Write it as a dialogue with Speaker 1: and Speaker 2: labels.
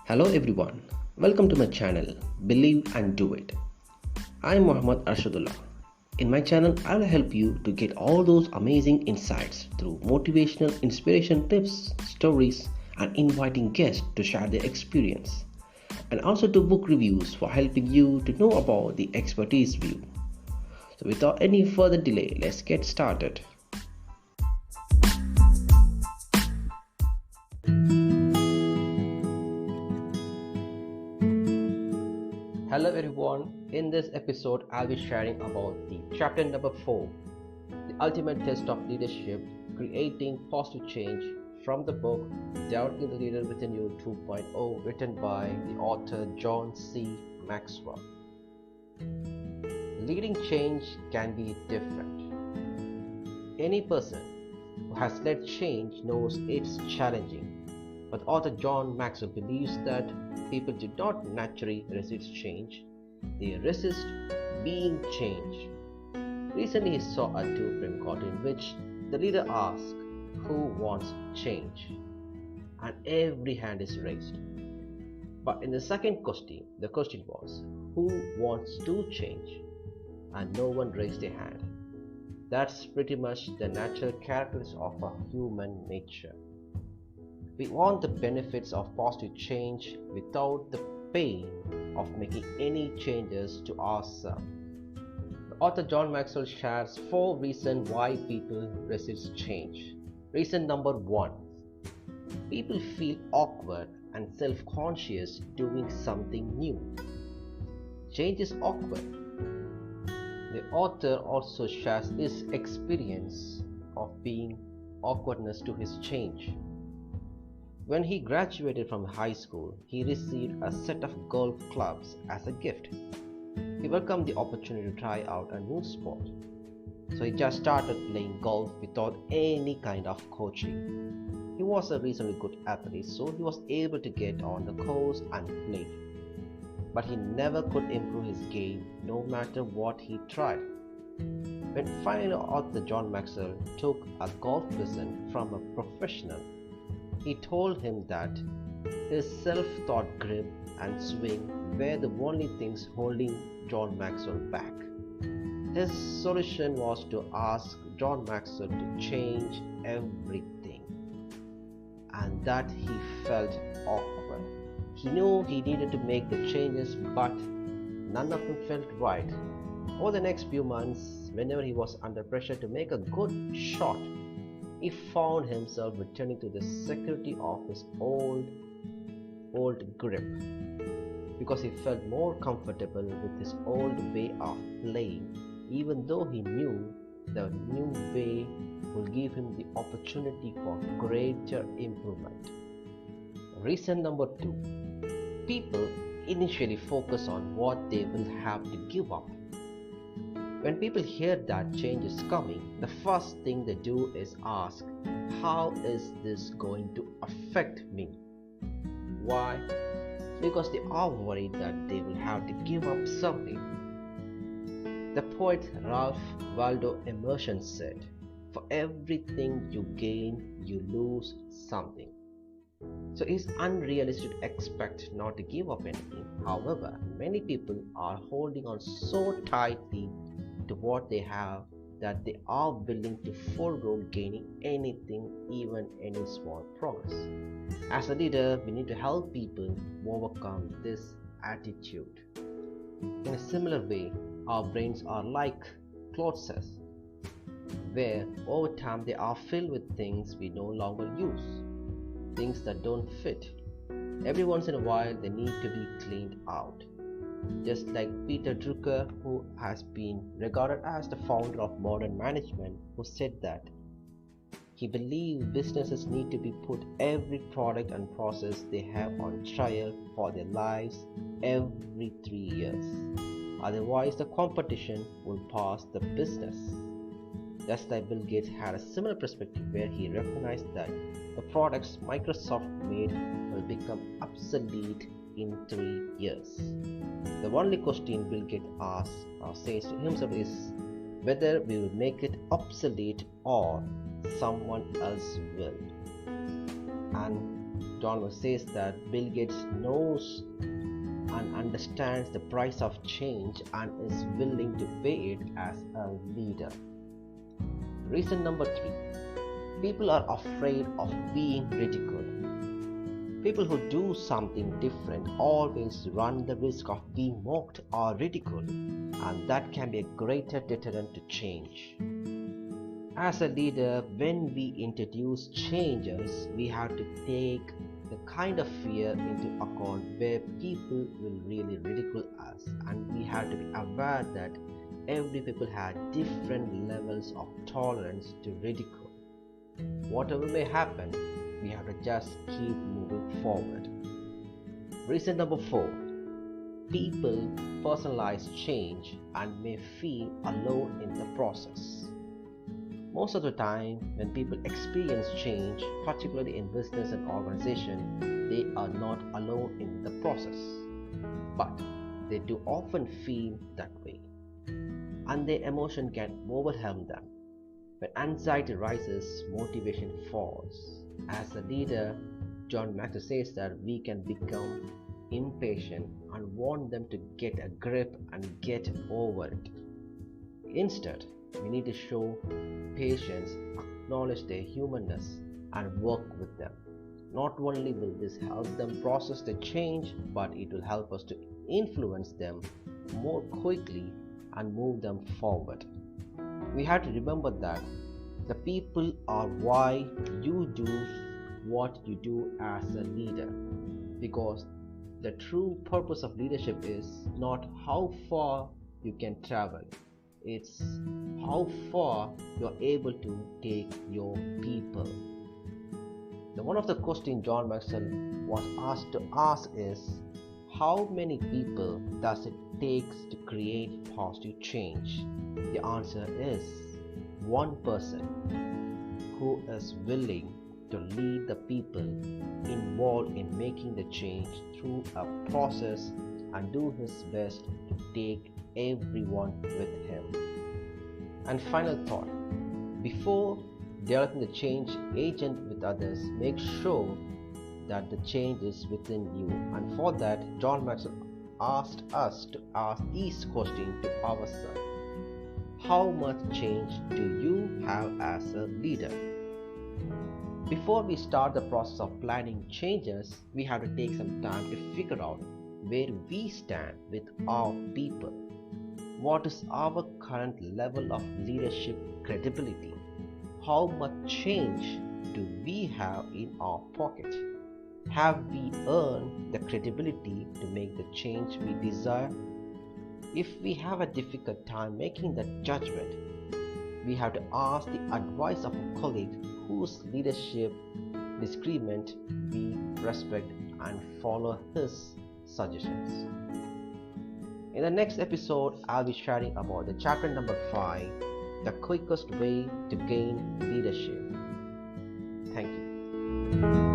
Speaker 1: Hello everyone, welcome to my channel Believe and Do It. I am Arshadullah. In my channel, I will help you to get all those amazing insights through motivational inspiration tips, stories, and inviting guests to share their experience, and also to book reviews for helping you to know about the expertise view. So, without any further delay, let's get started. Hello everyone, in this episode I'll be sharing about the chapter number 4, the ultimate test of leadership, creating positive change, from the book Developing the Leader Within You 2.0, written by the author John C. Maxwell. Leading change can be different. Any person who has led change knows it's challenging. But author John Maxwell believes that people do not naturally resist change, they resist being changed. Recently he saw a two-frame cartoon in which the leader asked, "Who wants change?" and every hand is raised. But in the second question, the question was, "Who wants to change?" and no one raised their hand. That's pretty much the natural characteristics of a human nature. We want the benefits of positive change without the pain of making any changes to ourselves. The author John Maxwell shares 4 reasons why people resist change. Reason number 1. People feel awkward and self-conscious doing something new. Change is awkward. The author also shares his experience of being awkwardness to his change. When he graduated from high school, he received a set of golf clubs as a gift. He welcomed the opportunity to try out a new sport. So he just started playing golf without any kind of coaching. He was a reasonably good athlete, so he was able to get on the course and play. But he never could improve his game no matter what he tried. When finally author John Maxwell took a golf lesson from a professional, he told him that his self-taught grip and swing were the only things holding John Maxwell back. His solution was to ask John Maxwell to change everything, and that he felt awkward. He knew he needed to make the changes, but none of them felt right. Over the next few months, whenever he was under pressure to make a good shot, he found himself returning to the security of his old grip, because he felt more comfortable with his old way of playing, even though he knew the new way will give him the opportunity for greater improvement. Reason number 2. People initially focus on what they will have to give up. When people hear that change is coming, the first thing they do is ask, "How is this going to affect me?" Why? Because they are worried that they will have to give up something. The poet Ralph Waldo Emerson said, "For everything you gain, you lose something." So it's unrealistic to expect not to give up anything. However, many people are holding on so tightly to what they have that they are willing to forego gaining anything, even any small progress. As a leader, we need to help people overcome this attitude. In a similar way, our brains are like clothes, where over time they are filled with things we no longer use, things that don't fit. Every once in a while they need to be cleaned out. Just like Peter Drucker, who has been regarded as the founder of modern management, who said that he believed businesses need to be put every product and process they have on trial for their lives every 3 years. Otherwise, the competition will pass the business. Just like Bill Gates had a similar perspective, where he recognized that the products Microsoft made will become obsolete in 3 years. The only question Bill Gates asks or says to himself is, whether we will make it obsolete or someone else will. And John says that Bill Gates knows and understands the price of change and is willing to pay it as a leader. Reason number 3. People are afraid of being ridiculed. People who do something different always run the risk of being mocked or ridiculed, and that can be a greater deterrent to change. As a leader, when we introduce changes, we have to take the kind of fear into account where people will really ridicule us, and we have to be aware that every people have different levels of tolerance to ridicule. Whatever may happen, we have to just keep moving forward. Reason number 4. People personalize change and may feel alone in the process. Most of the time, when people experience change, particularly in business and organization, they are not alone in the process. But they do often feel that way, and their emotion can overwhelm them. When anxiety rises, motivation falls. As a leader, John Maxwell says that we can become impatient and want them to get a grip and get over it. Instead, we need to show patience, acknowledge their humanness, and work with them. Not only will this help them process the change, but it will help us to influence them more quickly and move them forward. We have to remember that the people are why you do what you do as a leader, because the true purpose of leadership is not how far you can travel, it's how far you're able to take your people. One of the questions John Maxwell was asked to ask is, how many people does it take to create positive change? The answer is one person who is willing to lead the people involved in making the change through a process and do his best to take everyone with him. And final thought, before developing the change agent with others, make sure that the change is within you. And for that, John Maxwell asked us to ask these questions to ourselves. How much change do you have as a leader? Before we start the process of planning changes, we have to take some time to figure out where we stand with our people. What is our current level of leadership credibility? How much change do we have in our pocket? Have we earned the credibility to make the change we desire? If we have a difficult time making that judgment, we have to ask the advice of a colleague whose leadership disagreement we respect and follow his suggestions. In the next episode, I'll be sharing about the chapter number 5, the quickest way to gain leadership. Thank you.